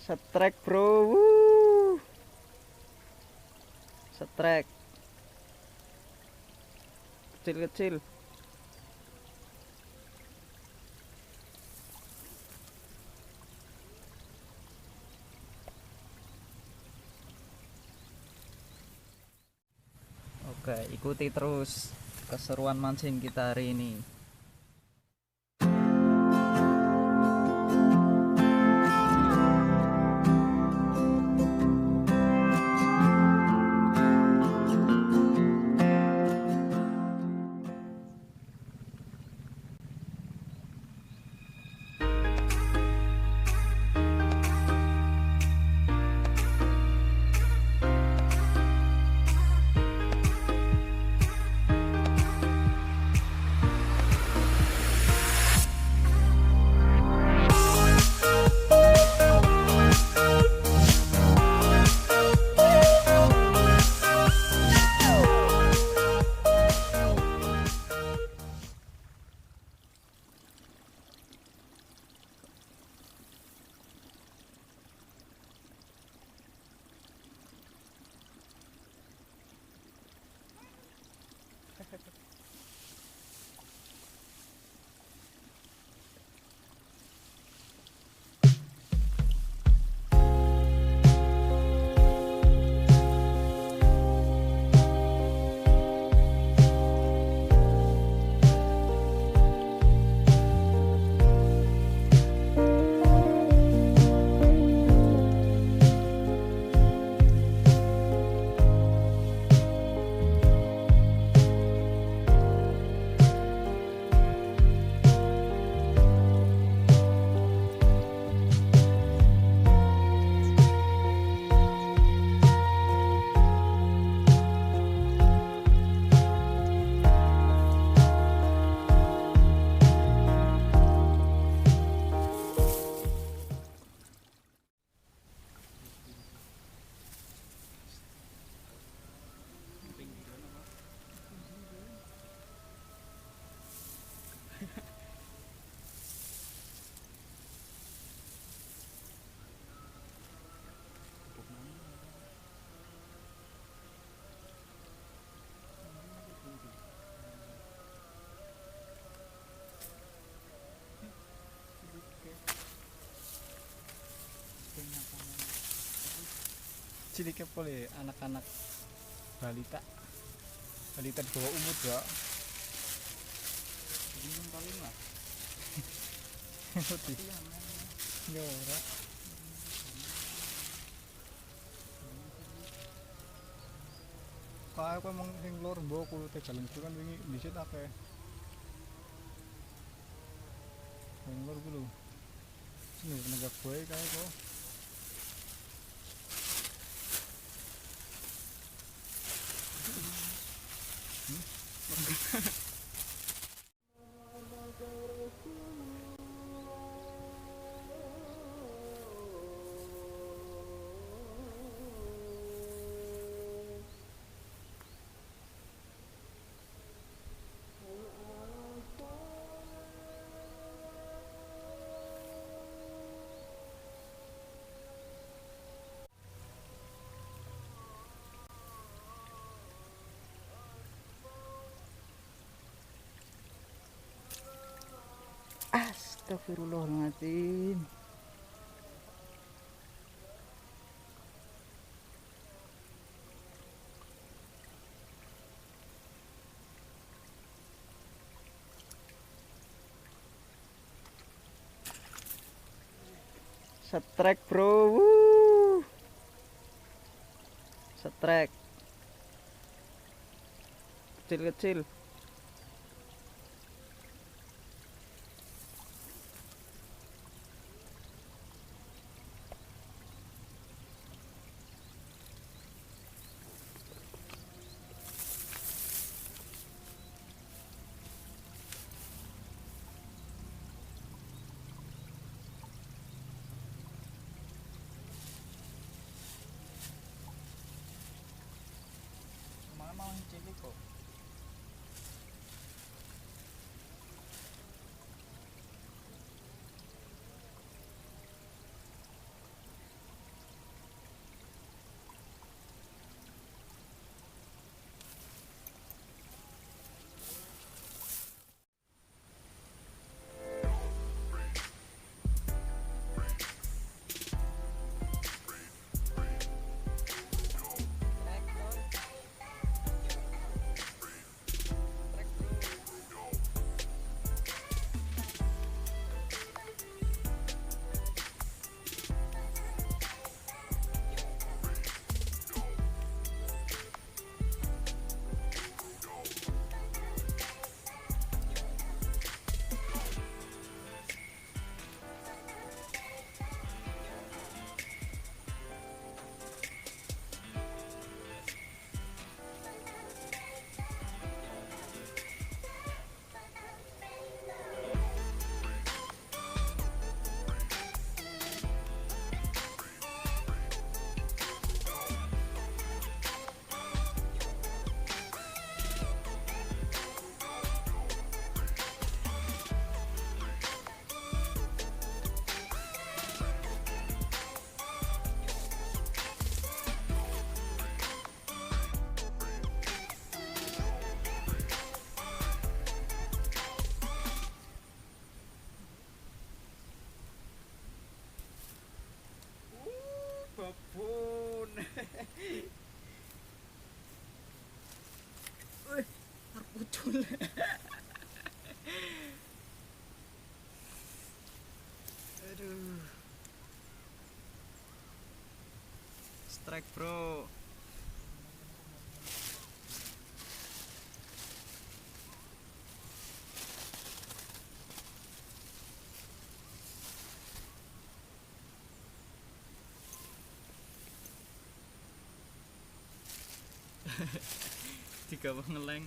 Setrek bro, wuh. Setrek kecil-kecil. Oke, ikuti terus keseruan mancing kita hari ini. Ciliknya boleh anak-anak balita balita di bawah umur ya. Ini paling lah. Putih. Ya ora. Kae kowe mung sing lor mbok kulo Tegaleng itu kan wingi dhisik akeh. Sing lor ku lho. Sing penegak bae kae kok. Astagfirullahaladzim. Setrek bro, wuh. Setrek kecil-kecil. Mana mau cilik kok. Aduh. Strike, bro. Tiga ngeleng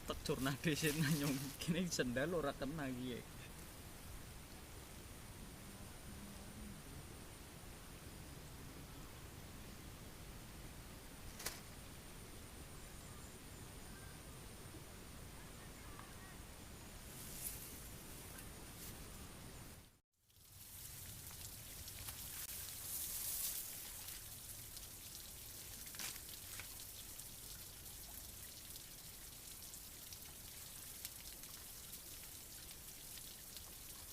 tek curna dhisik nanyong kene sendal ora kena iki.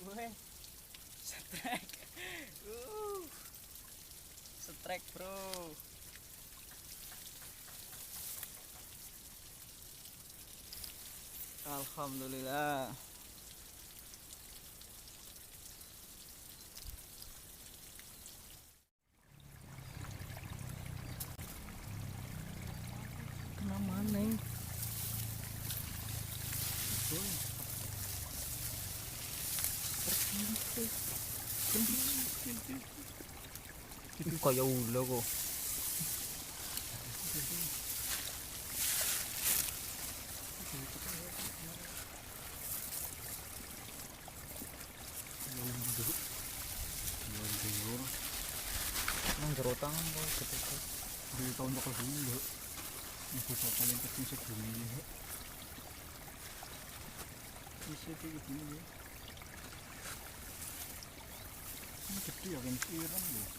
Weh, strike. Strike, bro. Alhamdulillah. Kena maning. Itu kayak ulo kok. Nang jero tangan kok ketek. Di tahun bakal dulu. Aku paling penting segini. Bisa kayak gini ya. Ini gede ya kan kiran loh.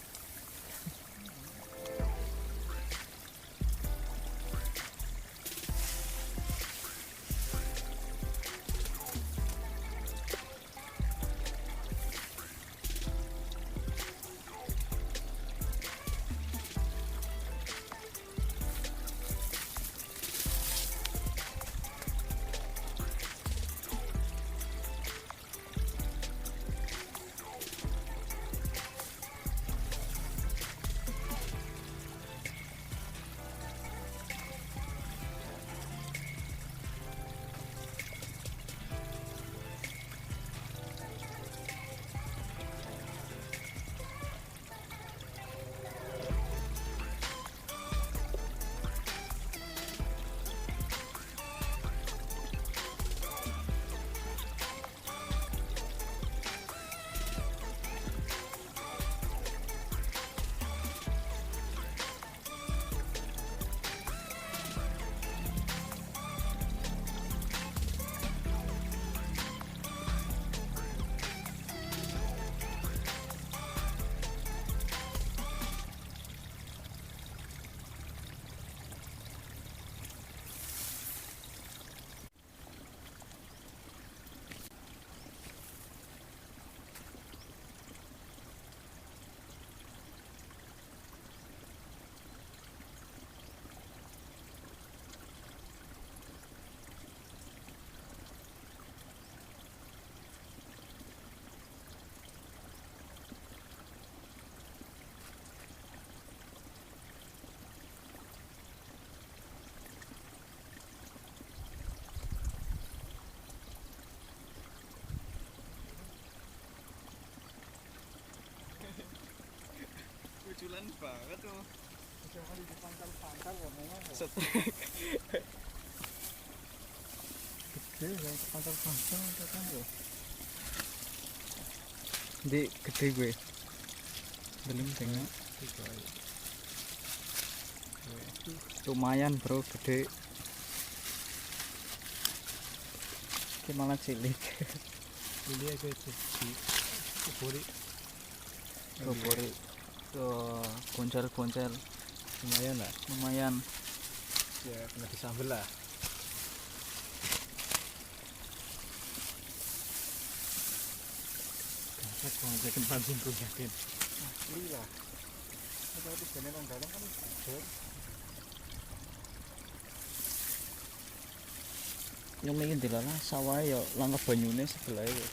Luculan banget tuh. Jangan di pantal-pantal warnanya. Strike. Gede ya pantal-pantal kan loh. Di gede gue. Belum tengok. Lumayan, bro, gede. Ini malah cilik. Ini aja di kuburi. Kuburi. Tuh, koncer-koncer. Lumayan lah. Lumayan. Ya kena disambel lah. Gaset koncekin pancing ku yakin. Asli lah. Kalau di sini orang dalam kan bocor. Yang ingin dilala sawah ya langkah banyune sebelah itu.